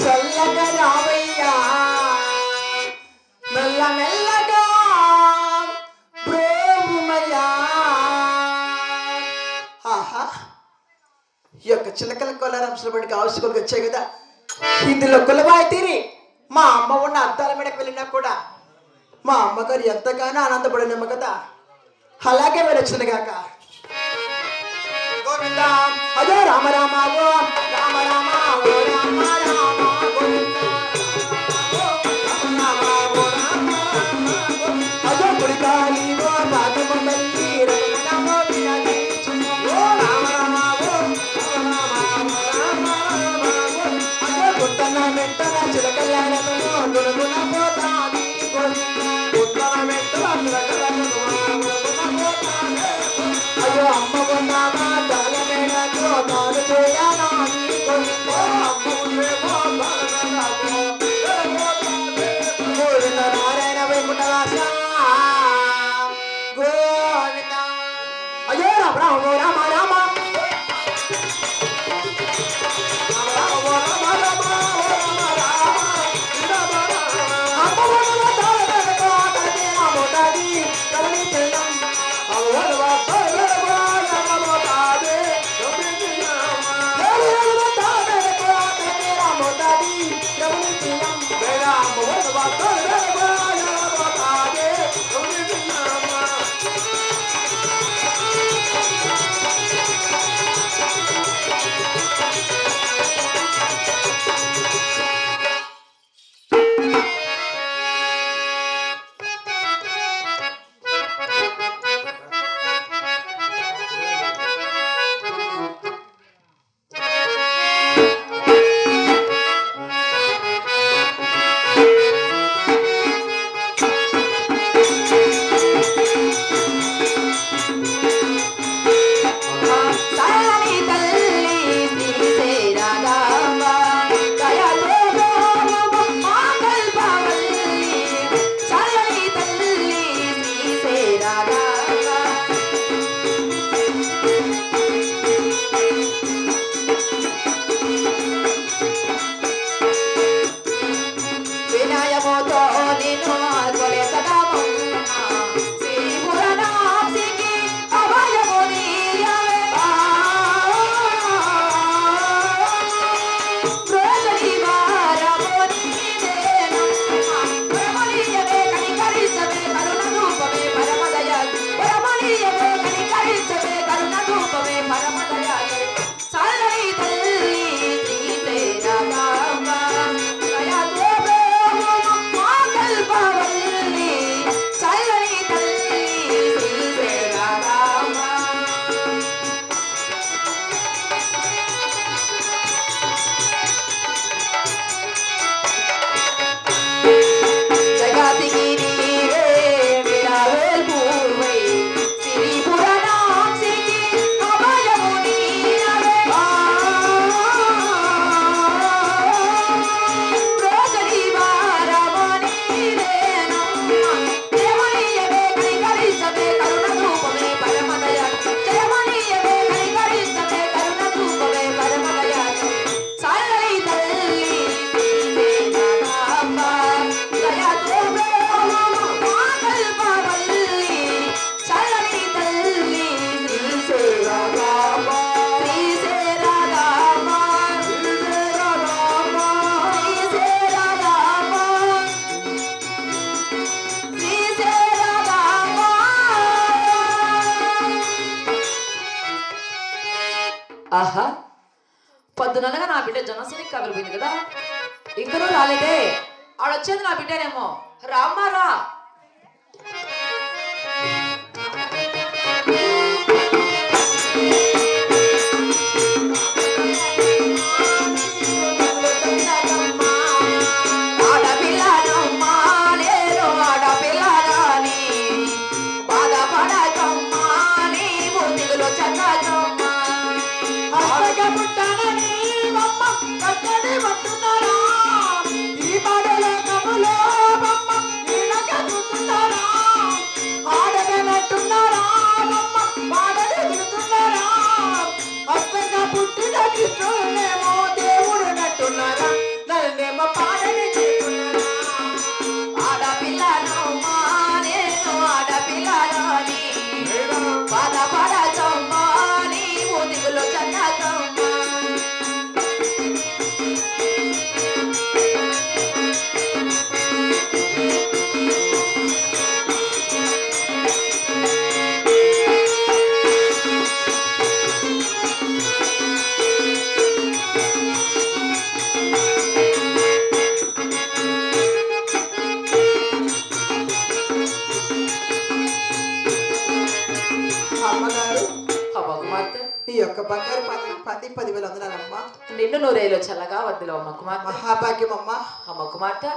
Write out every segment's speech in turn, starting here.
చల్లగా రావయ్యా మెల్ల మెల్లగా ప్రేమమయ్యా. ఆహా, ఈ యొక్క చిలకల కొలారంశల బడికి ఆవశ్యకులకు వచ్చాయి కదా. ఇందులో కులబాయి తీరి మా అమ్మ ఉన్న అద్దాల మీదకి వెళ్ళినా కూడా మా అమ్మగారు ఎంతగానో ఆనందపడినమ్మ కదా. అలాగే వెళ్ళొచ్చింది కాక. అదో రామ రామ ఓ రామ రామ ఓ రామ రామ అదో గుడికాలి ఓ రాజమండలి రమణమో వినది ఓ రామ రామ ఓ రామ అదో గుత్తన మెట్టన చిలకల్లాడను గుణగుణ పోతాది గుత్తన మెట్టన చిలకల్లాడను గుణగుణ పోతాది. అయ్యో అమ్మ ఉన్నామా దాల మేడకు తాను చేయనా నారాయణ వైకుంఠవాస గోవింద. అయ్యో రామ రామ రామ రామ ఆహా, పొద్దుననగా నా బిడ్డ జనసేనకి కబలిపోయింది కదా. ఇంకనూ రాలేదే. ఆడొచ్చేది నా బిడ్డనేమో. రామ్మారా. ఈ బాడలో కబులో బొమ్మ అమ్మగారు అమ్మ కుమార్తె ఈ యొక్క బంగారు పది 10,000 వందనాలమ్మా. నిన్ను నూరేలో చల్లగా వద్దులో అమ్మ కుమార్తె. మహాభాగ్యం అమ్మా. అమ్మ కుమార్తె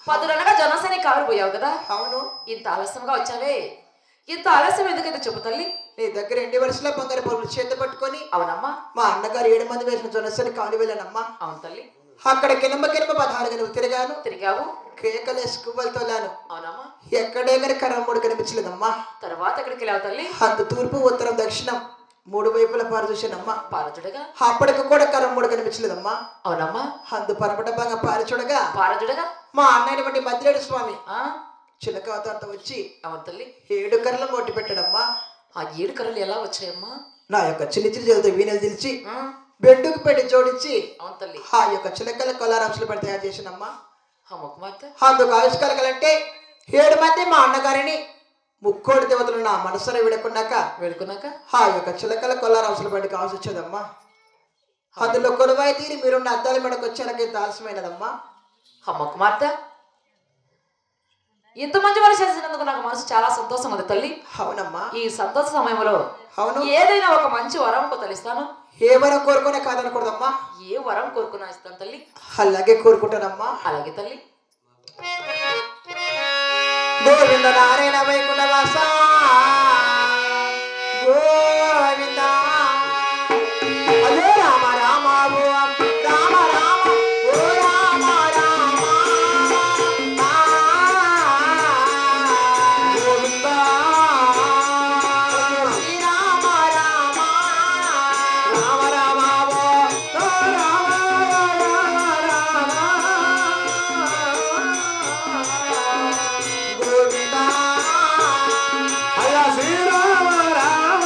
10 నెలలుగా జనసేన కావలి పోయావు కదా. అవును. ఇంత ఆలస్యంగా వచ్చావే, ఇంత ఆలస్యం ఎందుకైతే చెప్పు తల్లి. నీ దగ్గర 2 వరుసల బంగారు పరుగులు చేత పట్టుకొని అవునమ్మా. మా అన్నగారు 7 మంది వేసిన జనసేన కావలి వెళ్ళానమ్మా. అవును తల్లి. అక్కడ కినమ్మ 16 గనులు తిరిగాను. తిరిగావు. కేకలేసుకు వెళ్తోలాను. అవునమ్మా. ఎక్కడే కానీ కర్రమ్మూడు కనిపించలేదమ్మా. తర్వాత ఎక్కడికి వెళ్ళావు తల్లి? అందు తూర్పు ఉత్తరం దక్షిణం 3 వైపుల పారు చూశానమ్మా. పారచుడగా. అప్పటికి కూడా కర్రమ్మూడు కనిపించలేదమ్మా. అవునమ్మా. అందు పరపట బాగా పారు చూడగా పారచుడగా మా అన్నయ్య బట్టి మద్దిరేడు స్వామి ఆ చిలక అవతారంతో వచ్చి అవును తల్లి 7 కర్రలు మొట్టి పెట్టడమ్మా. ఆ 7 కర్రలు ఎలా వచ్చాయమ్మా? నా యొక్క చిన్న చిన్న చేతులతో వీణలు దిల్చి ఆ, బెడ్డుకు పెట్టి జోడించి అవును తల్లి. ఆ యొక్క చిలకల కొల్లారాంశలు పెట్టి తయారు చేసినమ్మా. అమ్మ కుమార్తె అందుకు ఆవిష్కారాలంటే 7 మంది మా అన్నగారిని ముక్కోడి దేవతలు నా మనసులో విడకున్నాక వేడుకున్నాక ఆ యొక్క చిలకల కొల్లారాంశల బండి కావాల్సి వచ్చేదమ్మా. అందులో కొలువాయి తీరి మీరున్న అద్దాల మెడకు వచ్చాక ఇంత ఆలస్యమైనదమ్మా. అమ్మ కుమార్తె ఇంత మంచి పని చేసినందుకు నాకు మనసు చాలా సంతోషం ఉంది తల్లి. అవునమ్మా. ఈ సంతోష సమయంలో అవును. ఏదైనా ఒక మంచి వరం తల్లిస్తాను. ఏ వరం కోరుకునే కాదనకూడదమ్మా. ఏ వరం కోరుకున్నా ఇస్తాను తల్లి. అలాగే కోరుకుంటానమ్మా. అలాగే తల్లి. గోవింద నారాయణ వైకుంఠ వాస గోవింద అయ్యో రామ రామ ఓ రామ రామ ఓ రామ రామ గోవింద శ్రీరామ రామ రామ రామ ఓ రామ గోవింద అయ్యా శ్రీరామ రామ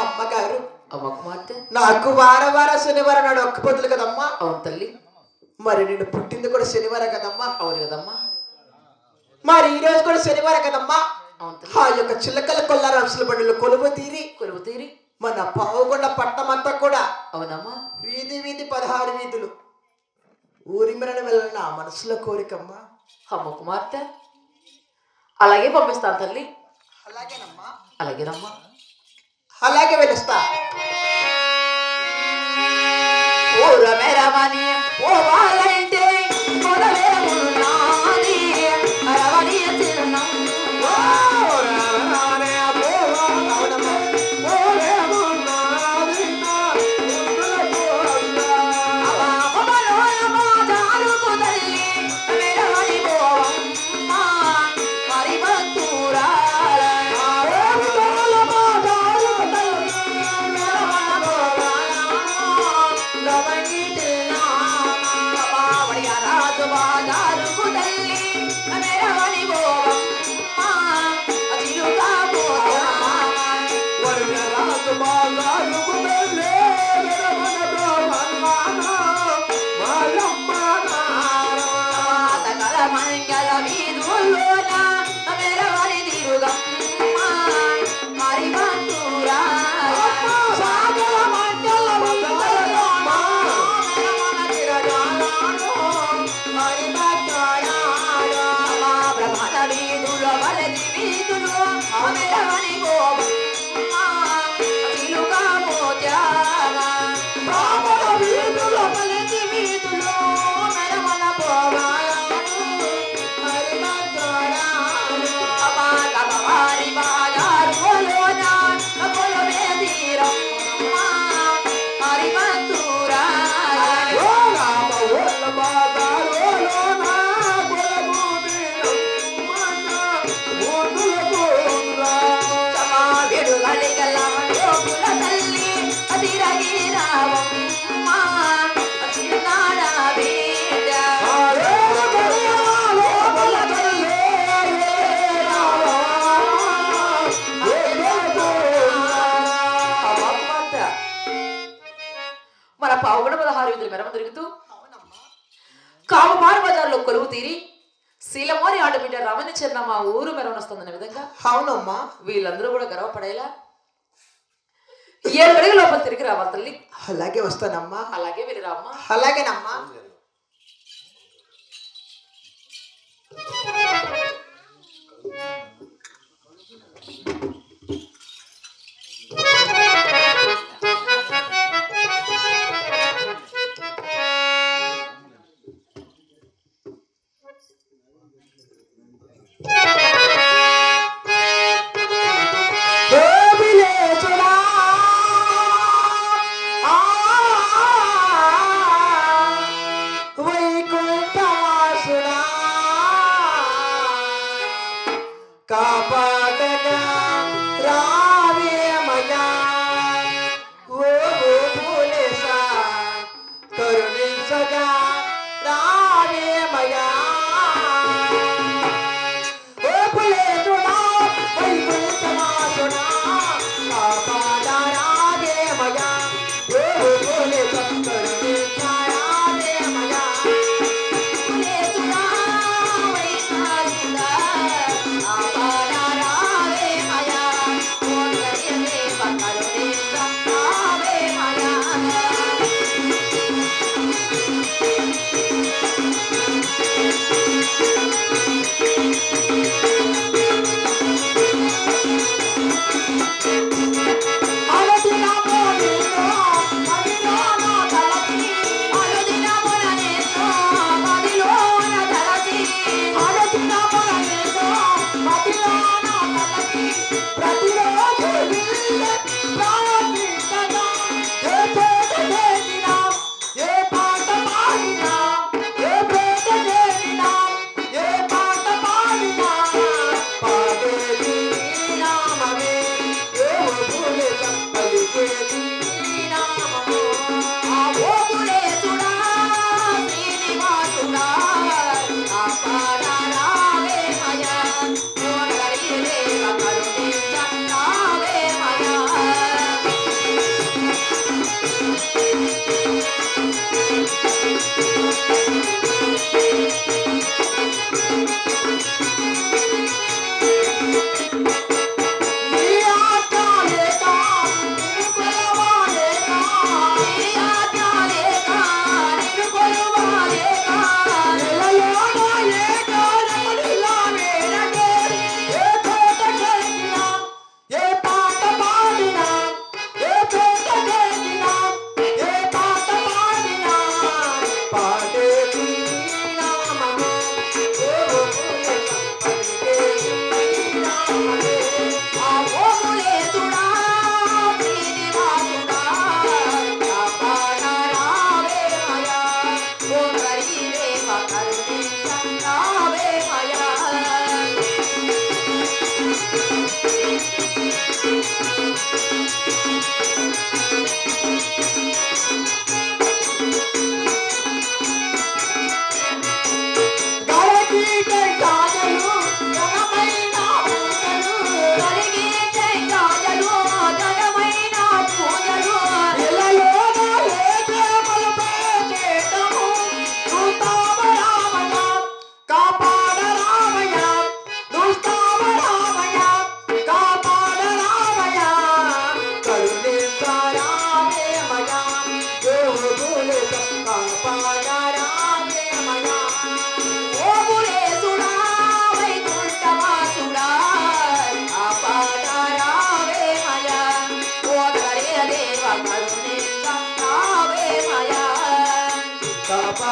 అమ్మగారు అమ్మ కుమార్తె నాకు వార శనివారం నాడు ఒక్క పొద్దులు కదమ్మా. అవును తల్లి. మరి నేను పుట్టింది కూడా శనివారం కదమ్మా. అవును కదమ్మా. మరి ఈ రోజు కూడా శనివారం కదమ్మా. అవును తల్లి. ఆ యొక్క చిల్లకల కొల్లార అంశల బండిలో కొలువు తీరి కొలువు తీరి మన పావుగొండ పట్టణమంతా కూడా అవునమ్మా. వీధి వీధి 16 వీధులు ఊరి మెరణ వెళ్ళాలని నా మనసులో కోరికమ్మా. అమ్మ కుమార్తె, అలాగే పంపిస్తాను తల్లి. అలాగేనమ్మా. అలాగేనమ్మా. అలాగే వెళ్ళొస్తా. ఊరమెరవని పోవాలంటే మొదలే ఉన్నది రవణీయ చిరునం. మన పావుగడ 16 వీధుల మెరవ తిరుగుతూ కామమారు బజార్లో కొలువు తీరి శీలమోని ఆడబిడ్డ రమణి చెన్న మా ఊరు మెరవనొస్తుందనే విధంగా అవునమ్మా. వీళ్ళందరూ కూడా గర్వపడేలా 7 అడుగుల లోపల తిరిగి రావాలి తల్లి. అలాగే వస్తానమ్మా. అలాగే వెళ్ళి రామ్మా. అలాగేనమ్మా. కాపాడగా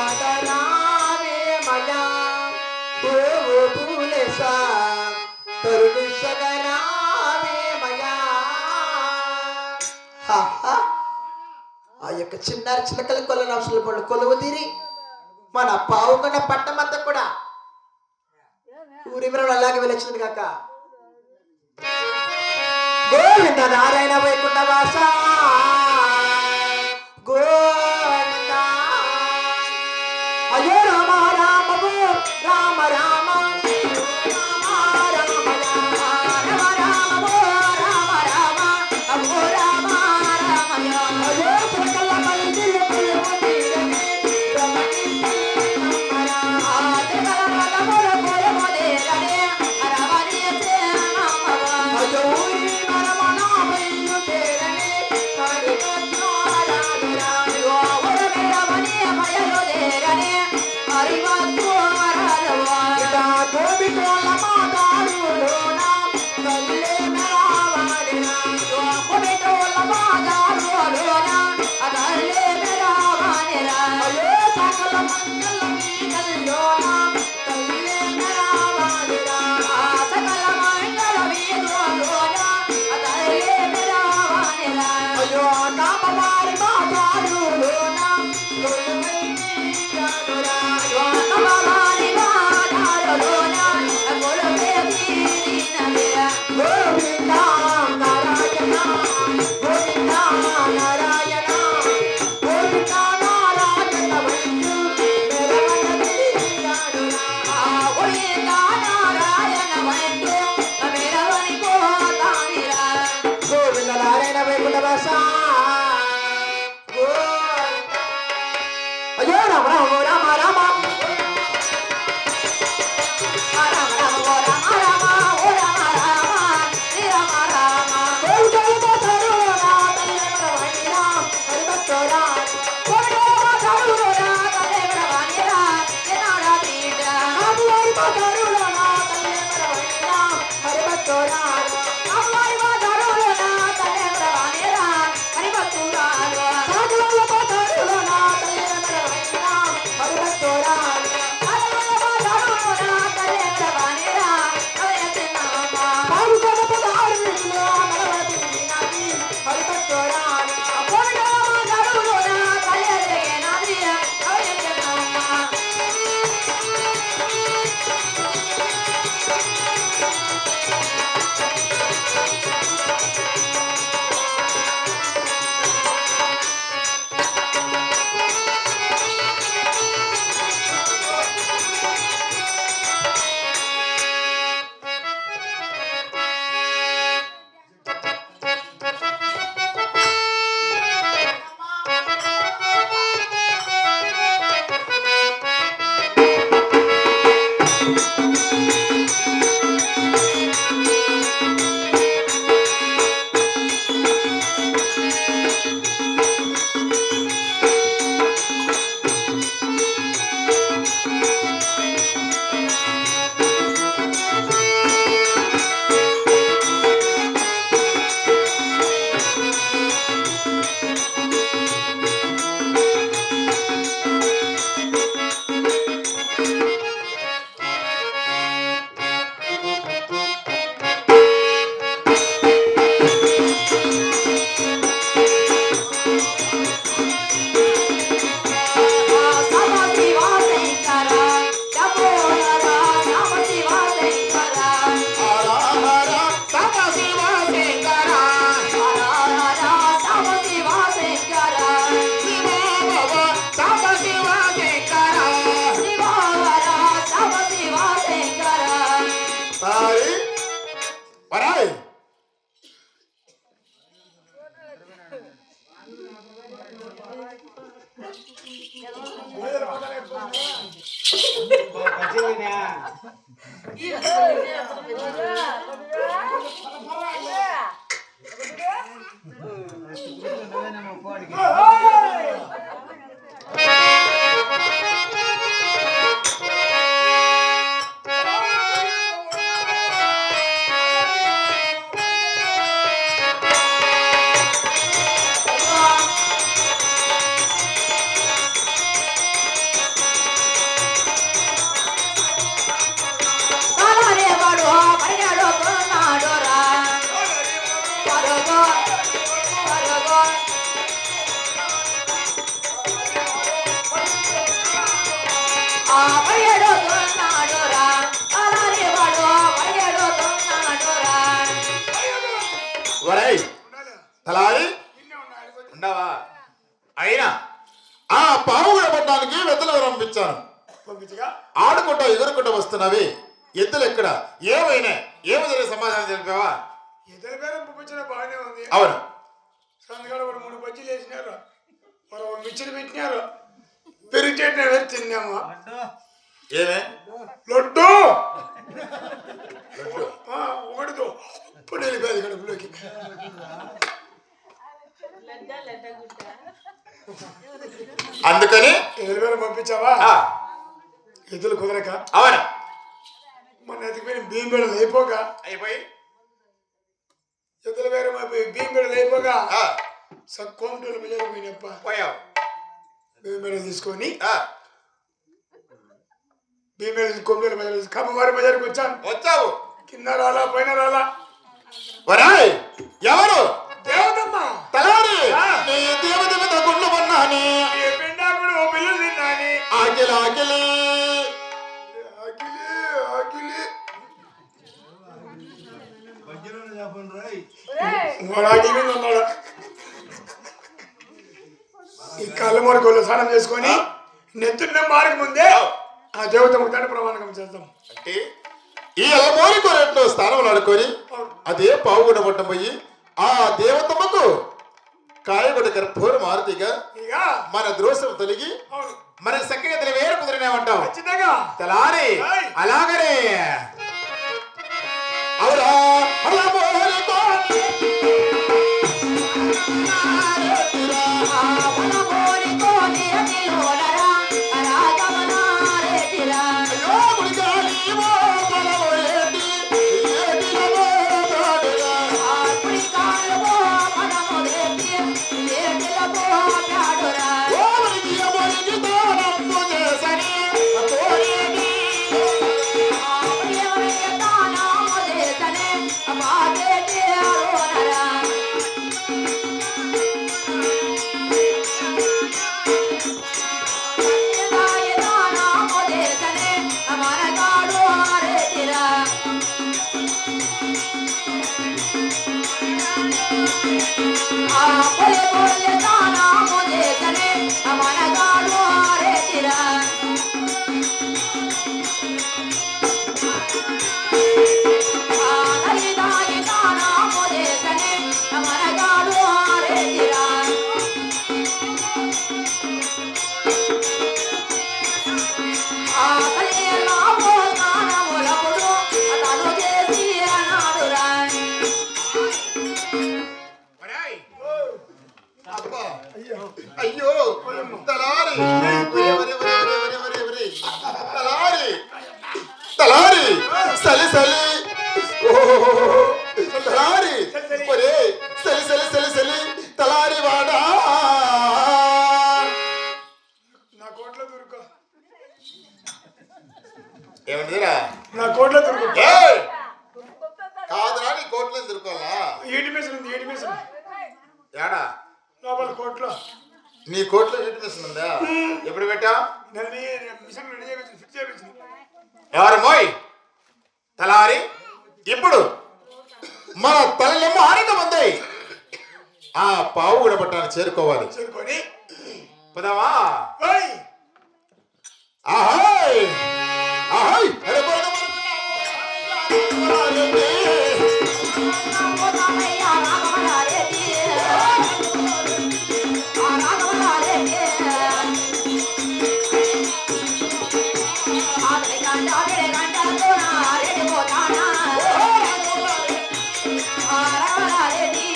మాతరావేమయా ఓ పూలేసా కరుణించగరావేమయా. ఆ యొక్క చిన్నారి చిలకల కొల రాసుల పళ్ళు కొలువు తీరి మన పావుగొండ పట్టమంతా కూడా ఊరి వివరాలు అలాగే వెళ్ళొచ్చింది కాక. గోవింద నారాయణ వైకుంఠ వాస గోవింద. అయ్యో రామ రామము రామ రామ అయ్యో రామ రామ రామ రామ పరిగెడుతున్నాడురా తలారి వాడు పరిగెడుతున్నాడురా. ఒరేయ్ తలారి ఉండవా? అయినా ఆ పావు పట్టడానికి వెద్దలు పంపించాను. ఆడుకుంటా ఎగురుకుంటా వస్తున్నవి ఎద్దులు ఎక్కడ? ఏమైనా ఏమి జరిగే సమాధానం తెలిపావా? ఇతర పేరు పంపించిన బాగానే ఉంది. అవును. సంతకాడ కూడా 3 బజ్జీలు వేసినారు, మరి మిక్చర్ పెట్టినారు, పెరుగు చట్నీ వేసి తిన్నాము. ఏమే లడ్డు ఒకటితో ఇప్పుడు వెళ్ళిపోయింది కడుపులోకి. అందుకని ఇతర పేరు పంపించావా? ఆ, ఎద్దులు కుదరక అవును మన ఎదిగిపోయిన బియ్యం బిడ్డలు అయిపోగా, అయిపోయి ఎద్దుల పేరు బియ్యం బిడ్డలు అయిపోగా ఆ, కోమటూరు బజారు పోయినప్ప పోయావు. బియ్యం బిడ్డలు తీసుకొని ఆ, బియ్యం బిడ్డలు కోమటూరు బజారు కమ్మవారి బజార్కి వచ్చాను. వచ్చావు. కింద రాలా పైన రాలా. ఒరేయ్ ఎవరు? దేవతమ్మ తలారి నీ దేవత మీద గుళ్ళు ఉన్నాని పిండాకుడు పిల్లలు తిన్నాని. ఆకిలి ఆకిలి ఆకిలి ఆకిలి వాడు ఆకిలి మీద ఉన్నాడు. ఈ కళ్ళ మొరకోళ్ళు స్నానం చేసుకొని నెత్తున్న మారక ముందే ఆ దేవతమ్మకు తండ్రి ప్రమాణం చేద్దాం. అంటే ఈ అల్లమోరి కొరట్లో స్థానంలో ఆడుకొని అదే పావుగుడ పట్టం పోయి ఆ దేవతమ్మకు కాయగుడ కర్పూర మారుతిగా ఇక మన దోషం తొలగి అవును మన చక్కగా వేరు కుదిరినామంటావు. ఖచ్చితంగా తలారి అలాగనే అవురా అల్లమోరి కోరి వనమోరి కోనేటిలోనరా రాజవనారెడ్డిరా. అయ్యో గుడిగాలి ఓ పొలమోరేటి ఏటిలమో నాడురా. అప్పుడి కాలువో వనమోరెడ్డి ఏటిలమో నాడురా. ఓరికి ఎవరికి దానము చేసని కోరేటి ఎవరికి దానము చేసనే బాగేటి అరోనరా. సత్యదాయ దానము చేసనే మనగాడు ఆరెడ్డిరా. ఆ పొలి పొలి దానము చేసనే మనగాడు ఆరెడ్డిరా. ఆ నలిదాయ దానము చేసనే మనగాడు ఆరెడ్డిరా. ఆ కలిలామో స్నానములప్పుడు అతను చేసి అన్నాడురా. ఒరేయ్ అబ్బా అయ్యో తలారి ఒరే, ఒరే, ఒరే, ఒరే, ఒరే, ఒరే, ఒరే. తలారి తలారి సలి సలి ఓహో తలారి ఒరే సలి సలి సలి సలి తలారి వాడా నా కోట్లో దొరుకు ఏమంటారా? నా కోట్లో దొరుకు. కాదురా నీ కోట్లు ఎదుర్కోవాలా? ఈటి మిషన్ ఉంది, ఈటి మిషన్ ఏడా లోపల కోట్లో. నీ కోట్లో ఫిట్నెస్ ఉందా? ఎప్పుడు పెట్టా? నేను మిషన్ రెడీ చేయించి ఫిక్స్ చేయించింది. ఎవరు మోయ్ తలారి ఇప్పుడు మన తలలేమో ఆనందం ఉంది. ఆ పావు కూడా పట్టాన్ని చేరుకోవాలి. చేరుకొని పదవా ఓయ్ ఆహాయ్ ఆహాయ్ నమో రామయ్య రాఘవనారెడ్డి ఆ రాఘవనారెడ్డి ఆదరి గంట ఆవిడ గంటతో రెడ్డి పోతానా ఆ రాఘవనారెడ్డి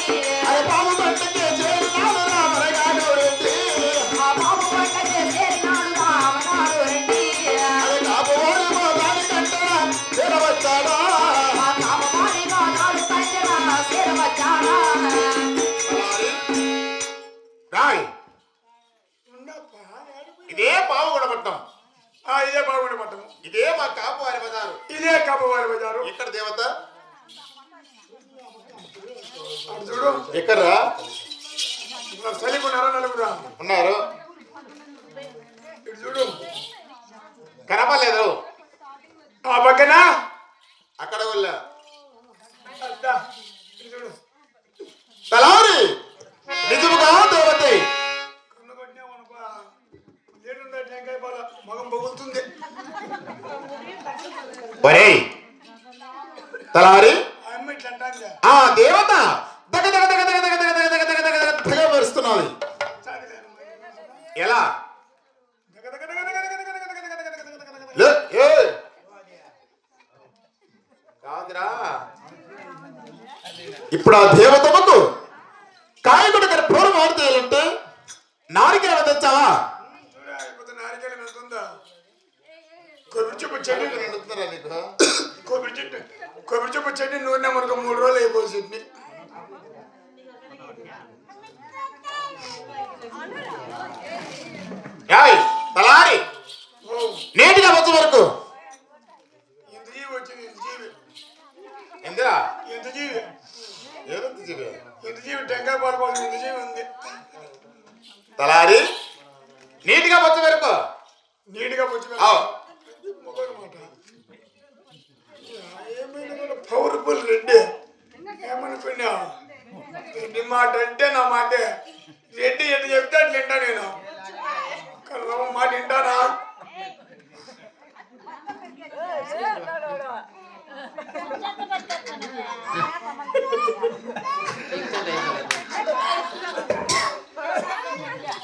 అది పాము పట్టకే చేరినాడు రామరగాడు రెడ్డి. ఆ బాబు పట్టకే చేరినాడు రామనాడు రెడ్డి అది కాబోని మా దాని కంట చేరవచ్చాడా? ఆ కామమాని నాడు కంచెన చేరవచ్చానా తలారి రాయ్ ఉండప్ప ఏడిపోయి. ఇదే పావు కూడా పట్టం. ఇదే బాగుండే పట్టము, ఇదే మా కాపు వారి బజారు. ఇదే కమ్మవారి బజారు. ఇక్కడ దేవత అటు చూడు ఎక్కడ్రా సలిపున్నారా నలుగురా ఉన్నారు? ఇటు చూడు కనపడలేదు. ఆ పక్కన అక్కడ వెళ్ళా. అద్దా, ఇది చూడు. తలారి నిజముగా దేవతే. కన్ను కొట్టినామనుకో, ఏడుందా టెంకాయ పాల మగం పగులుతుంది. ఒరేయ్ తలారి, ఆ అమ్మ ఇట్లా అంటాందా? ఆ దేవత దగ దగ దగ దగ దగ దగ దగ దగ దగ దగ దగ మెరుస్తున్నది. ఎలా? లే, ఏయ్. కాదురా, ఇప్పుడు ఆ దేవతమ్మకు కాయకుడు గారి పూర్వ మారుతాయంటే నారికేళ తెచ్చావా? నారికేళం ఎంత ఉందా? కొబ్బరి చెప్పు చెట్టు నీకు కొబ్బరి చెప్పు చెట్టు నూనె మనకు 3 రోజులు అయిపోయి చట్నీ. ఏయ్, తలారి నీటిగా వచ్చే వరకు ఇంత జీవి వచ్చింది. ఇంత జీవి ఎందురా? ఇంత జీవి ఏదంత జీవి? ఇంత జీవి టెంకాయ పాల కోసం ఇంత జీవి ఉంది. తలారి నీటిగా వచ్చే వరకు నీట్గా వచ్చి ఆవ్. మాట ఏమైనా పవర్ఫుల్ రెడ్డి ఏమనుకున్నా? రెడ్డి మాట అంటే నా మాటే. రెడ్డి ఎట్లా చెప్తే అట్లా వింటా నేను. కలవ మాట వింటానా?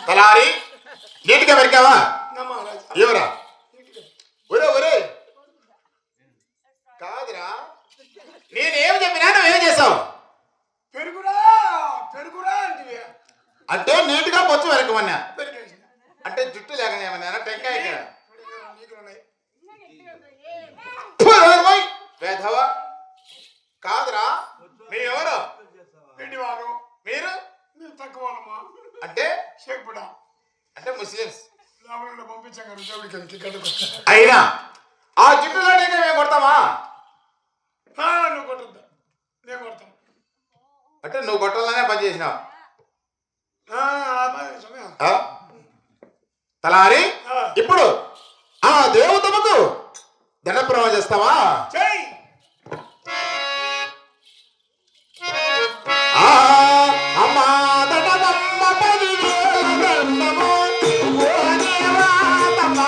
తలారి నీటిగా పెరిగావా? నా మహారాజ్ ఎవరా? ఒరే ఒరే, కాదురా, నేనేం చెప్పినా నువ్వేం చేసావు? పెరుగురా పెరుగురా అంటే అంటే నీటిగా పొచ్చు వెరకమన్నా. పెరిగేసి అంటే జుట్టు లేకనేమన్నా టెంకాయ నీకులున్నాయి. వేధవా. కాదురా, మీరెవరు? రెడ్డి వారు మీరు మేము తక్కువ వాళ్ళమ్మా. అంటే షేక్పుడా అంటే ముస్లిమ్స్. లోపల పంపించాం కదా దేవుడికి గడ్డకు. అయినా ఆ జుట్టులో మేము కొడతామా? నువ్వు కొట్టద్దా, నేను కొడతాను. అంటే నువ్వు కొట్టాలనే పని చేసినావు. సమయం ఆ? తలారి ఇప్పుడు ఆ దేవతమ్మకు దండప్రమాణం చేస్తావా? చెయ్యి. ఆ అమ్మా దండమ్మ 10,000 దండము. ఓ దేవతమ్మ.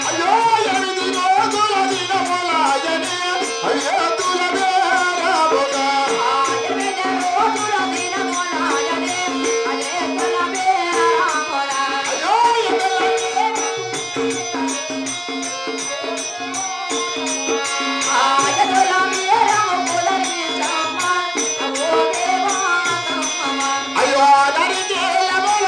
అయ్యో 8 రోజుల దినములాయనే అయ్యేతుల వేరముగా. అయ్యో అయ్యో నరికేలముల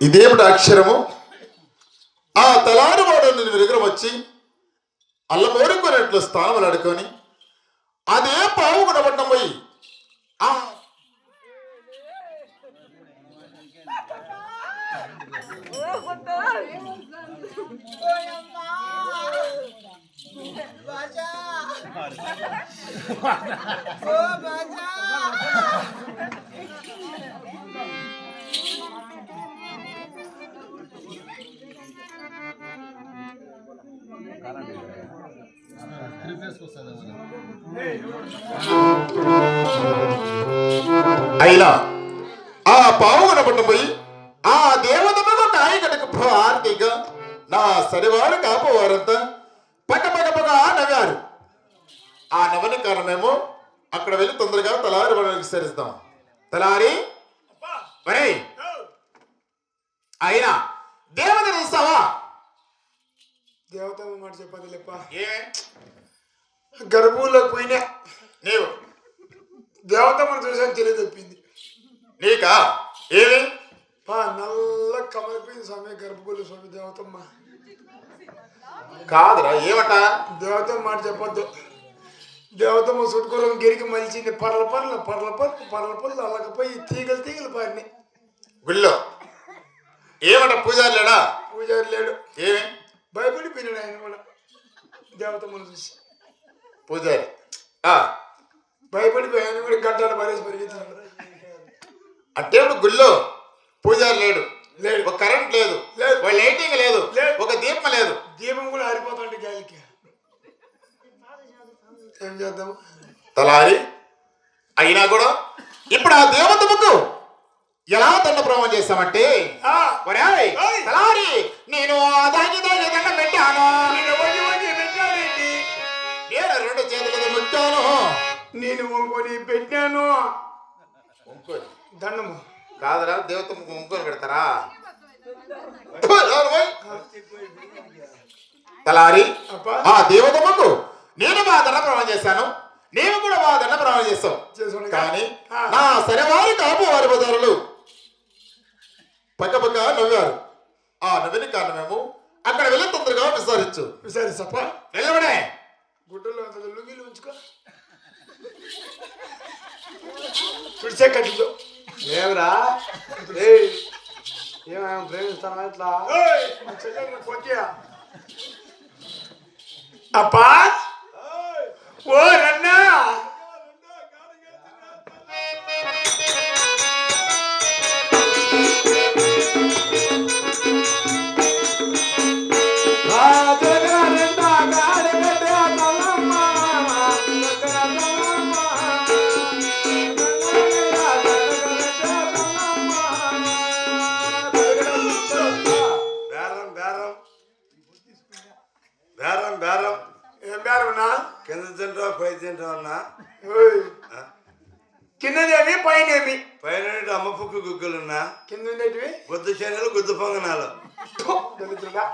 ఇదేమిటి అక్షరము? ఆ తలారి వాడు నిన్ను విరగరం వచ్చి అల్లమోరుకున్నట్లు స్థానములు అడుకొని అదే పావు గుణపట్నం పోయి ఆ అయినా ఆ పావు కనపడిన పోయి ఆ దేవతకు కాయ కనుక ఆర్తిగా నా సరివారు కాపోవారంతా పక్క పక్క పక్క నవ్వారు. ఆ నవ్వని కారణమేమో అక్కడ వెళ్ళి తొందరగా తలారి వాళ్ళకి విస్తరిస్తాం. తలారి మరే అయినా దేవత చూస్తావా? దేవత మాట చెప్పదు లేప్ప. ఏ గర్భంలోకి పోయినా నీవు దేవత మనం చూసాను తెలియదొప్పింది. నీకా ఏమి నల్ల కమలిపోయింది స్వామి గర్భగుడి స్వామి దేవతమ్మ. కాదురా ఏమట? దేవతమ్మ మాట చెప్పొద్దు. దేవతమ్మ చుట్టుకోవడం గిరికి మలిచింది. పర్ల పర్లు అల్లకపోయి తీగలు పారినాయి. గుళ్ళో ఏమట? పూజారి లేడా? పూజారి లేడు. ఏమి భయపడిపోయినాడు ఆయన కూడా దేవతమ్మను చూసి. పూజారి భయపడిపోయి ఆయన కూడా గడ్డలు పరేసి పరిగెత్తినాడు. అంటే ఇప్పుడు గుళ్ళో పూజారి లేడు, లేడు. ఒక కరెంట్ లేదు, లేదు. ఒక లైటింగ్ లేదు, లేదు. ఒక దీపం లేదు. దీపం కూడా ఆరిపోతుంటే గాలికి ఏం చేద్దాం? తలారి అయినా కూడా ఇప్పుడు ఆ దేవతకు ఎలా దండ ప్రమాణం చేస్తామంటే ఒరేయ్ తలారి నేను దాగి దండం పెట్టాను, నేను 2 చేతులతో ముట్టాను, నేను వంకొని పెట్టాను. దండము కాదురా దేవత ముగ్గురు పెడతారా? తలారి ఆ దేవతమ్మకు నేను మా దండ ప్రమాణం చేశాను, నీవు కూడా మా దండ ప్రమాణం చేస్తావు. కానీ నా సరివారి కాపు వారి బజారులు పక్క పక్క నవ్వారు. ఆ నవ్విన కారణమేమో అక్కడ వెళ్ళి తొందరగా విచారిస్తప్ప నిలబడే గుడ్డలో లుంగిలు ఉంచుకో పిడిచే కట్టిలో ఏమరా ఏమేమి ప్రేమిస్తాను ఎట్లా అప్పా ఓ రన్నా బేరం ఏం బేరమన్నా? కింద తింటావు పై తింటావు అన్నా? కిందదేమి పైనేమి? పైన అమ్మ పుక్కు గుగ్గులున్నా, కింద ఉండేటివి గుద్దు శనగలు గుద్దు పొంగనాలు. దళితుడా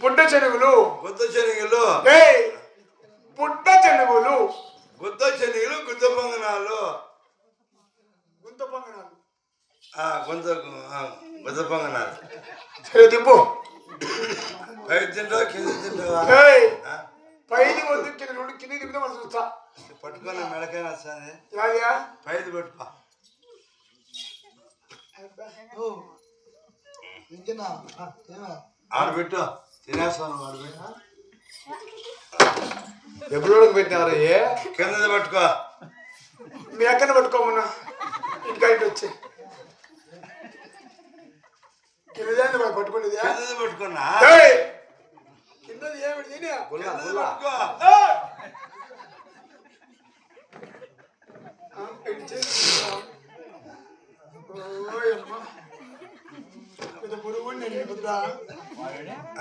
బుడ్డ చెనుగులు గుద్దు శనగలు బుడ్డ చెనుగులు గుద్దు శనగలు గుద్దు పొంగనాలు. గుంత పొంగనాలు గుద్దు పొంగనాలు. సరే దిప్పు. పై తింటావు కింద తింటావా? పైది వద్దు కింద కింద దింపితే మనం చూస్తా. పట్టుకున్న మెడకైనా వస్తుంది. పైది పట్టుకో. ఆడబెట్టు తినేస్తాను. ఆడబెట్టు ఎప్పుడు పెట్టినారు? కింద పట్టుకో. మీ అక్కన పట్టుకోమన్నా ఇంటికా ఇంటి వచ్చి కింద పట్టుకునేది కింద పట్టుకున్నా. కిందది ఏమిటి తిని పట్టుకో.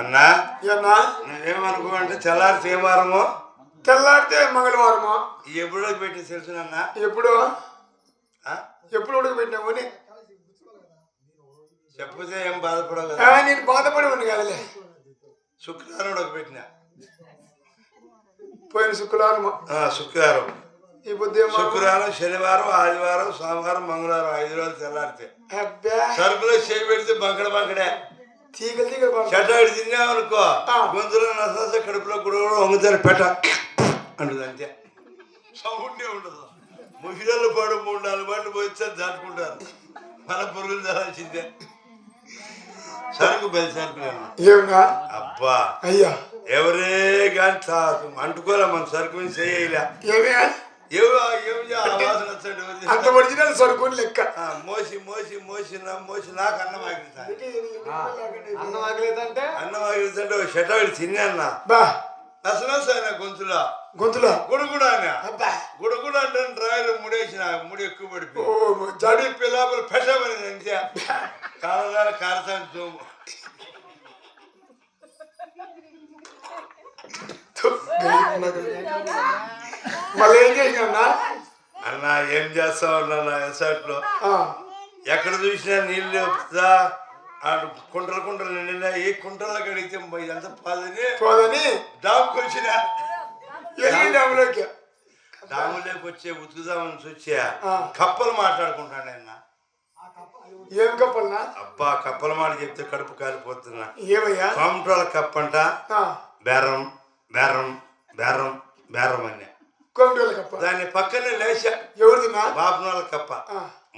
అన్నా నువ్వేమనుకో అంటే తెల్లారి సోమవారము తెల్లారితే మంగళవారము. ఎప్పుడు పెట్టి తెలుసునన్నా? ఎప్పుడు ఉడకబెట్టినావు? చెప్పతే ఏం బాధపడవు కదా. నేను బాధపడి ఉండి కదలే. శుక్రవారం ఉడకబెట్టిన. పోయిన శుక్రవారం. శుక్రవారం ఈ బుద్ధి శుక్రవారం శనివారం ఆదివారం సోమవారం మంగళవారం 5 రోజులు తెల్లారితే సరుకులో చేయి పెడితే బంకడే తీగలు చెట్టాడి తిన్నామనుకో గొంతులో నస కడుపులో కూడా వంగుతారు పెట్ట అంటుంది అంతే, సౌండే ఉండదు. ముహిళలు పాడు 3-4 బాటలు పోయితే దాటుకుంటారు, మన పురుగులు తరాల్సిందే. సరుకు బెల్ సరుకులు ఏమన్నా అబ్బా అయ్యా ఎవరే కానీ అంటుకోలే, మన సరుకు మీద చేయలే. ఏమే అంత ఒరిజినల్ సరుకుని లెక్క. మోసి మోసి మోసి మోసి నాకు అన్నం ఆగిలితాను. అన్నం ఆగలేదంటే అన్నం ఆగిలితంటే ఒక షటావిడి తిన్నా బా నసనసైన గొంతులో గుడుగుడు అని గుడుగుడు అంటే డ్రాయర్ ముడేసిన ముడి ఎక్కువ పడిపోయి జడి పిల్లలు పెట్టమని అంతే. కాలగాల కారతాను జోము మళ్ళీ ఏం చేసినా అన్న ఏం చేస్తావు అన్న ఎసట్లో ఎక్కడ చూసినా నీళ్ళు కుంటలు కుంటలు నిండినా ఏ కుంటల్లో కడిగితే ఇదంతా పోదని డాముకి వచ్చిన డాములోకి డాములోకి వచ్చే ఉతుకుదామని చూచా కప్పలు మాట్లాడుకుంటాను అన్న. ఏం కప్పలనా అబ్బా కప్పల మాట చెప్తే కడుపు కాలిపోతున్నా. ఏమయ్యా కాంట్రోల కప్ప అంట బేరం బేరం బేరం బేరం అని. కోమిటోళ్ళ కప్ప దాని పక్కనే లేచా ఎవరిదినా బాపనోళ్ళ కప్ప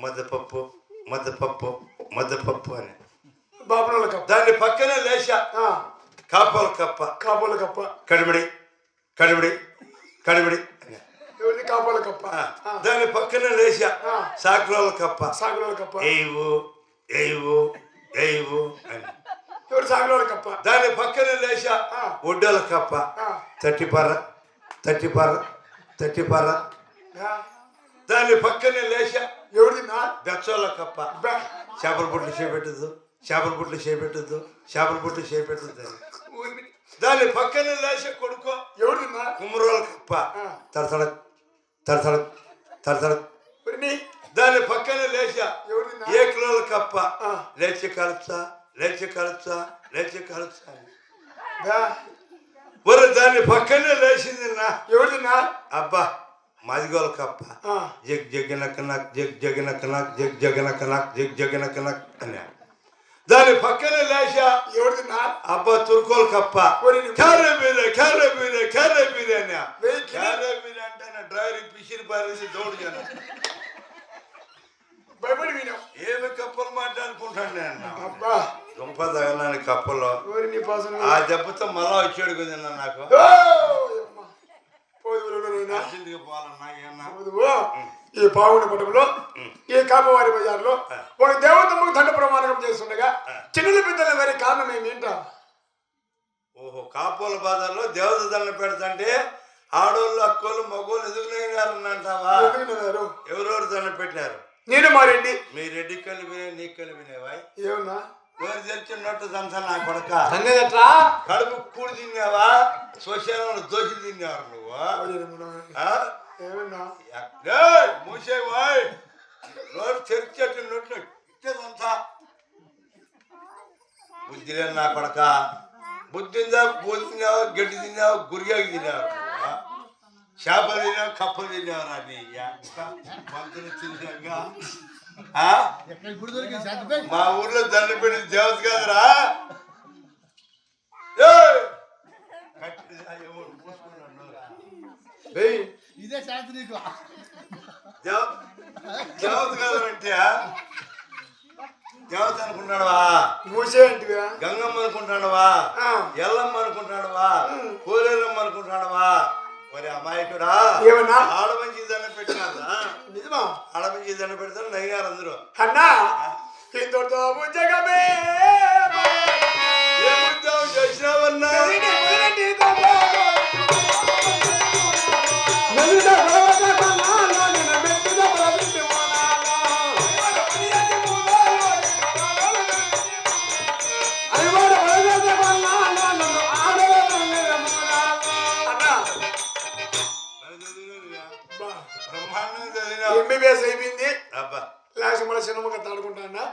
ముద్దపప్పు ముద్దపప్పు ముద్దపప్పు అని. బాపనోళ్ళ కప్ప దాని పక్కనే లేచా కాపోల కప్ప కాపోల కప్ప కడిబడి కడిబడి కడిబడి అని. ఎవరిది కాపోల కప్ప దాని పక్కనే లేచా సాకులోళ్ళ కప్ప సాగులోళ్ళ కప్ప ఏవు ఏవు ఏవు అని. ఎవరు సాగులోళ్ళ కప్ప దాని పక్కనే లేచా ఒడ్డోళ్ళ కప్ప తట్టిపర్ర తట్టిపర్ర తట్టిపర్ర. దాని పక్కనే లేచా ఎవరిదిన్నా బెచ్చోళ్ళ కప్ప చేపల పుట్లు చేపెట్టద్దు చేపల పుట్లు చేపెట్టద్దు చేపల పుట్లు చేపెట్టద్దు అని. దాని పక్కనే లేచా కొడుకో ఎవరిదిన్నా కుమ్మరోళ్ళ కప్ప తరతడక్ తరతడక్ తరతడక్. దాని పక్కనే లేచా ఎవరిదిన్నా ఏకులోళ్ళ కప్ప లేచి కలుచా లేచి కలుచా లేచి కలుచా అని. ఒరే దాన్ని పక్కనే లేచిందిన్నా ఎవరిదిన్నా అబ్బా మాదిగోళ్ళ కప్ప జగ్ జగనక్ నక్ జగ్ జగనక్ నక్ జగ్ జగనక్ నక్ జగ్ జగనక్ నక్ అని. దాని పక్కనే లేచా ఎవరిదిన్నా అబ్బా తుర్కోల్ కప్ప క్యారే బీరే క్యారే బీరే క్యారే బీరే అని. క్యారే బీరే అంటే నా డ్రైవర్ పిసిరి పారేసి దౌడు జన భయపడి వినాం. ఏమి కప్పలు మాట్లాడుకుంటాను నేను. అబ్బా దుంప తగలని కప్పలో నీ పాసన ఆ దెబ్బతో మళ్ళా వచ్చాడు కదా నాకు. అర్జెంటుగా పోవాలన్నా ఏమన్నా ఈ పావున పటంలో ఈ కాపవారి బజార్లో ఒక దేవతమ్మకు దండ ప్రమాణం చేస్తుండగా చిన్నల పెద్దల వారి కారణం ఏమిటా? ఓహో కాపోల బాధల్లో దేవత దండ పెడతంటే ఆడోళ్ళు అక్కోళ్ళు మగోళ్ళు ఎదుగునేగారంటావా? ఎవరెవరు దండ పెట్టినారు? నేను మా రెడ్డి. మీ రెడ్డి కలిపినే నీకు కలిపినేవా? ఏమన్నా ఎవరు తెచ్చినట్టు దంతా నా కొడక అన్నదట్రా కడుపు కూడి తిన్నావా శ్మశానంలో దోషి తిన్నావు నువ్వు? ఏమన్నా మూసేవాయ్ నోరు తెరిచేట్టు నోట్లు ఇచ్చేదంతా బుద్ధి లేదు నా కొడక. బుద్ధి తిందా పూలు తిన్నావు గడ్డి తిన్నావు గురియాకి తిన్నావు చేపలు తిన్నావు కప్పలు తిన్నావు రా నీ మంతులు తిన్నాగా. మా ఊర్లో దండ పెట్టిన దేవత కాదురా. ఇదే శాంతి నీకు దేవత కాదంటే దేవత అనుకుంటాడవా? మూసే అంటే గంగమ్మ అనుకుంటాడవా? ఎల్లమ్మ అనుకుంటాడవా? కోలేరమ్మ అనుకుంటాడవా? మరి అమాయకుడా ఏమన్నా ఆడమంచి దండ పెట్టినారా? నిజమా? ఆడమంచి దండ పెడతారు నయ్యారు అందరూ. అన్నా ఇంతటితో ఉద్యోగమే ఏ ఉద్యోగం చేసినావన్నా? ఎంబీబీఎస్ అయిపోయింది. అబ్బా లాస్ట్ మళ్ళీ సినిమాకి తాడుకుంటా.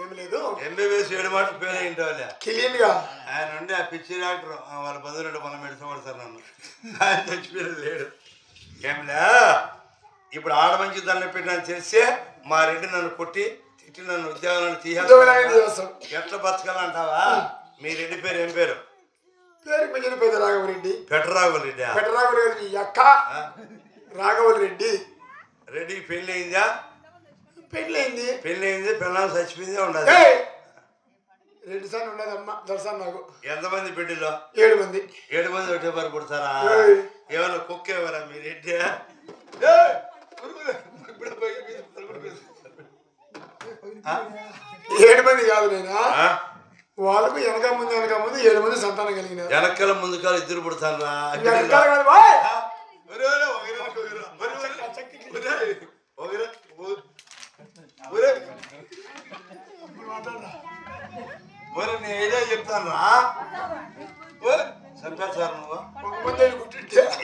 ఏమి లేదు ఎంబీబీఎస్ 7 మాటలు పేరు ఏంటో క్లీన్ గా ఆయన ఉండి ఆ పిచ్చి డాక్టర్ వాళ్ళ బదులు మనం మెడిసిన్ నన్ను ఆయన చచ్చిపోయాడు లేడు. ఏమిలే ఇప్పుడు ఆడమంచి దండ పెట్టినని తెలిస్తే మా రెడ్డి నన్ను కొట్టి తిట్టి నన్ను ఉద్యోగాలను తీసేస్తాను. ఎట్లా బతకాలంటావా? మీ రెడ్డి పేరు ఏం పేరు? పేరుకి మించిన పెద్ద రాఘవరెడ్డి. పెట్టరాఘవరెడ్డి పెట్టరాఘవరెడ్డి గారు మీ అక్క రాఘవరెడ్డి. రెడ్డి పెళ్లి అయిందా? పెళ్ళయింది. పెళ్లి అయింది, పిల్లలు చచ్చిపోయిందే ఉండదు. 2 సార్లు ఉన్నదమ్మా దర్శనం నాకు. ఎంతమంది బిడ్డలు? 7 మంది. 7 మంది ఒకటే పరి పుడతారా? ఏయ్. ఏమన్నా కుక్క ఎవరా మీ రెడ్డి? 7 మంది కాదు నేనా, వాళ్ళకు వెనక ముందు 7 మంది సంతానం కలిగినారు. వెనకాల ముందుకాల ఇద్దరు పుడతారా? వెనకాల కాదు బాయ్. నేనే చెప్తాను రా. చెప్పారు సార్ నువ్వు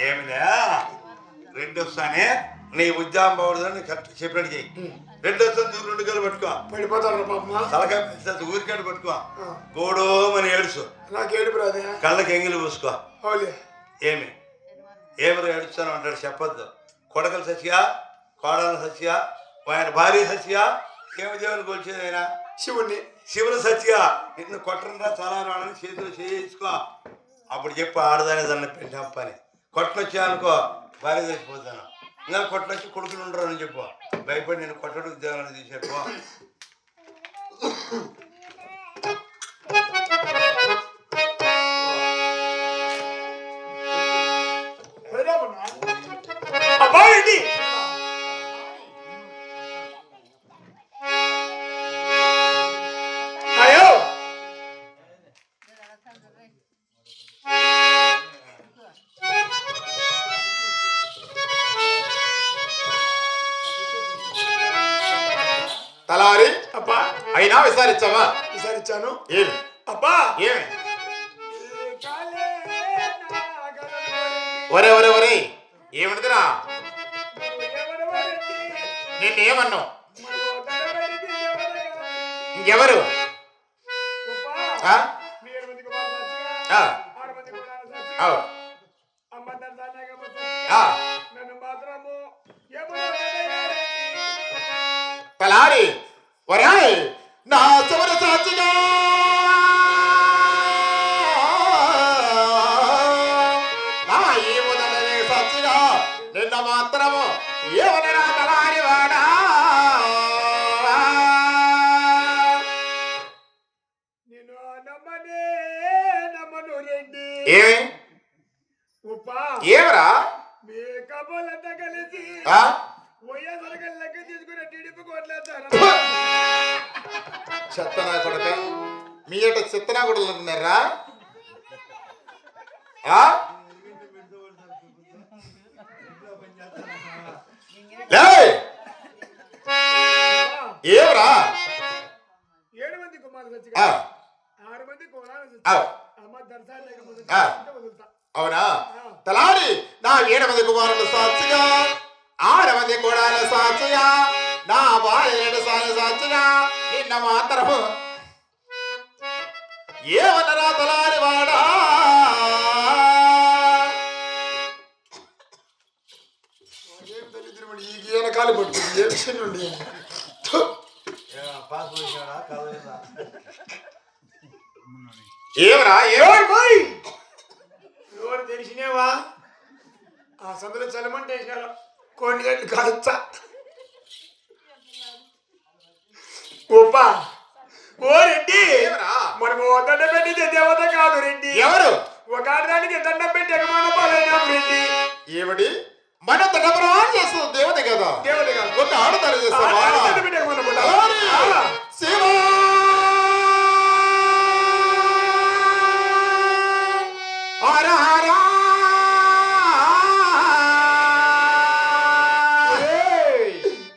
ఏమిలే. రెండు వస్తానే నీ ఉద్యానం బాగుందని కరెక్ట్ చెప్పినట్టు చెయ్యి. 2 వస్తాను 2 గలు పట్టుకో. పడిపోతారు తలకాయ ఊరికాడు పట్టుకో. గోడో అని ఏడుచు. నాకు ఏడుపు రాదే. కళ్ళకి ఎంగిలి పూసుకో. అవులే. ఏమిరా ఏడుస్తాను అంటాడు, చెప్పొద్దు. కొడకలు సచ్చిగా, కోడలు సచ్చిగా, ఆయన భార్య సచ్చిగా, ఏమి దేవుని కొలిచేది ఆయన శివుని సచ్చిగా. నిన్ను కొట్టరా చాలా రాడని చేతులు చేయించుకో. అప్పుడు చెప్పు ఆడదాని దాన్ని పెంటప్ప అని. కొట్టనొచ్చా అనుకో భార్య చచ్చిపోతాను. ఇంకా కొట్టనొచ్చి కొడుకులు ఉండరు అని చెప్పు. భయపడి నేను కొట్టడు ఉద్యోగాన్ని తీసేపో. తలారి అబ్బా అయినా విచారించావా? విచారించాను. ఏమి అబ్బా ఏమి? ఒరే ఒరే ఒరే ఏమనుకురా? నిన్నేమన్నావు? ఇంకెవరు? తలారి ఒరే నా చివరి సాక్షిగా నా ఈ ఉదలనే సాక్షిగా నిన్న మాత్రము ఏమనరా తలారి వాడా? ఏమి ఏమరా? చెత్తనా కొడక మీ ఏట చెత్తనా కూడా అంటున్నారా? ఏమరా? 7 మంది కుమారులు 6 మంది కోడలు. అవునా? తలారి నా 7 మంది కుమారులు సాక్షిగా, 6 మంది కోడల సాక్షిగా, నా భార్య 2 సార్లు సాక్షిగా నిన్న మాత్రము ఏమన్నరా తలారి వాడా? ఈ వెనకాల పడుతుంది. ఏమరా? ఎవరు తెలిసినేవా? ఆ సందులో చలమంటే వేసినారు. కొన్ని గంటలు కాల్చా. ఓపా ఓ రెడ్డి, మనము దండ పెట్టితే దేవత కాదు రెడ్డి. ఎవరు? ఒక ఆడదానికి దండం పెట్టి ఎగమాన పాలైనాము రెడ్డి. ఏమిటి? మన తడపరాలు చేస్తుంది దేవత కదా. దేవత కాదు, ఒక ఆడతారు చేస్తావా? దండ పెట్టి ఎగమాన పాలైనాము. శివా హర హర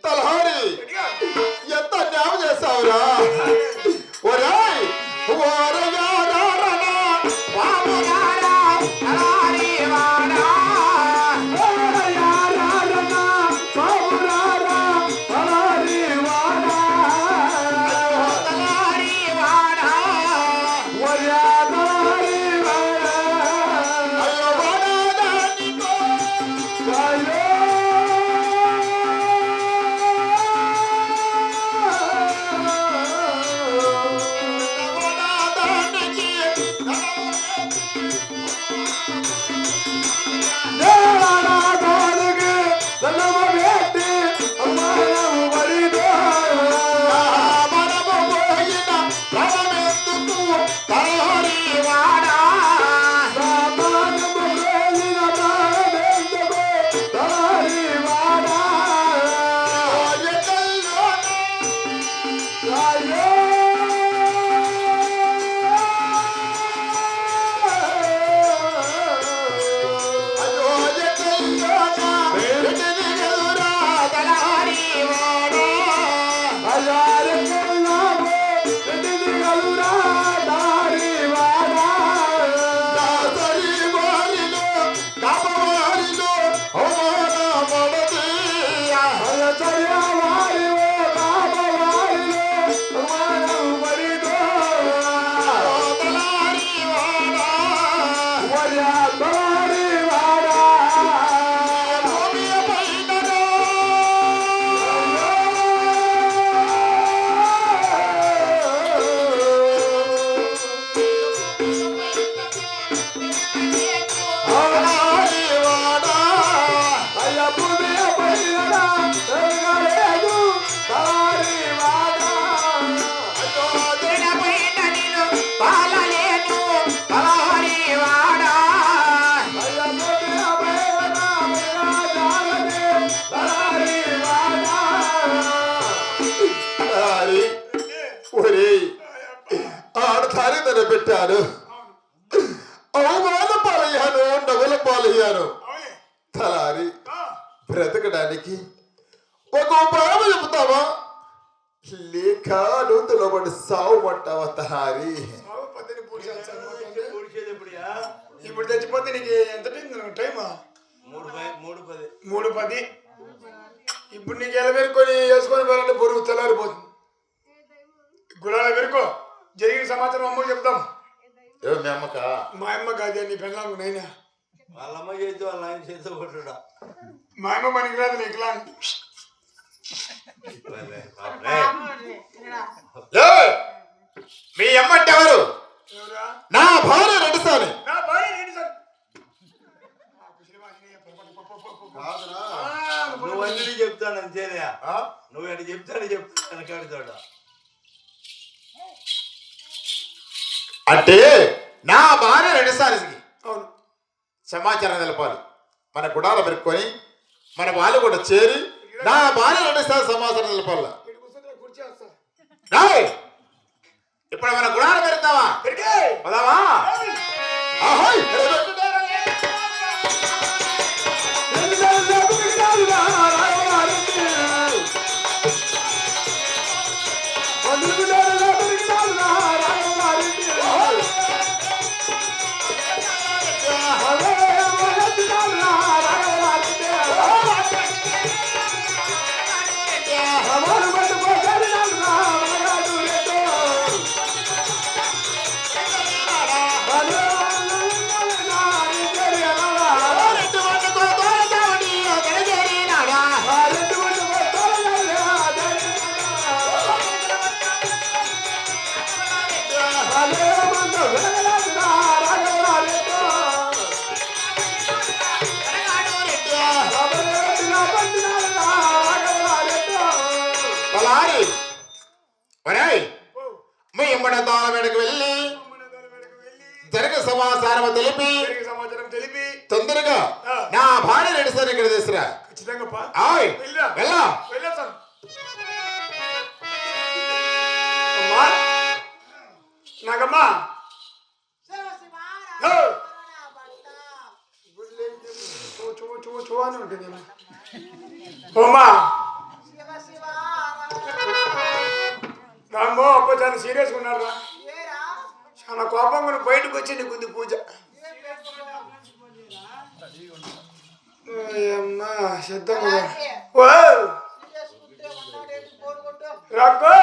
తలహారి ఎంత న్యాయం చేస్తావురా? ఒరేయ్ ఓరయారారనా వామనారా తలారి వాడా, ఓరయారారనా వామనారా తలారి వాడా, తలారి వాడా ఒరియా తలారి వాడా, అయ్యో వాడా నీకో కాయో వాడా దానికి పాలయ్యాను, అవమాన పాలయ్యాను, నవ్వుల పాలయ్యాను. అవునే. తలారి ఆ, బ్రతకడానికి ఒక ఉపాయం చెబుతావా, లేక నూతులో పడి సావుమంటావా తలారి? సాగు పద్ధతి పూర్తి చేస్తాను. ఊడిచేది ఎప్పుడుయా? ఇప్పుడు తెచ్చిపోతే నీకు ఎంత టైమా? 3:10. 3:10. ఇప్పుడు నీకు ఎలా పెరుకొని వేసుకొని వెళ్ళాలంటే బరువు తెల్లారిపోతుంది. గుడాల పెరుకో, జరిగిన సమాచారం అమ్మకు చెప్తాం. మీ అమ్మక మా అమ్మ కాదే, నీ పెళ్ళాము నైనా. వాళ్ళ అమ్మ చేతి వాళ్ళ ఆయన చేతితో కొట్టుడా. మా అమ్మ పనికిరాదు నీకు ఇలా. మీ అమ్మ అంటే ఎవరు? ఎవరా? నా భార్య రెడ్డిసాని. నా భార్య ఏంటి సార్? నువ్వు అన్ని చెప్తాను అంతేనే. నువ్వు ఎటు చెప్తాను వెనకాడుతాడు. అంటే నా భార్య రెడ్డిసానికి అవును. సమాచారం తెలపాలి. మన గుడాలు పెరుక్కొని మన వాళ్ళు కూడా చేరి నా భార్య రెడ్డిసారి సమాచారం తెలపాల. ఇటు కూర్చొని కుర్చీ వేస్తా. రాయ్, ఇప్పుడు మన గుడాలు పెడతావా? పెరిగే. పదావా? ఆహోయ్! పలారి ఒరేయ్, మీ ఇమ్మడ దాన వెనక వెళ్ళి జరిగిన సమాచారం తెలిపి సమాచారం తెలిపి తొందరగా నా భార్య రెడ్డిసారి ఇక్కడ తీసుకురా. ఖచ్చితంగా పా. ఆయ్ వెళ్ళా. వెళ్ళా. వెళ్ళేస్తాను. అమ్మా, నాకమ్మా చూ అని ఉంటుంది. అమ్మా రామ్మో, అబ్బా చాలా సీరియస్గా ఉన్నాడు రా. చాలా కోపంగా నువ్వు బయటకు వచ్చి నీకు ఉంది పూజ. అమ్మా సిద్ధంగా రాక్కో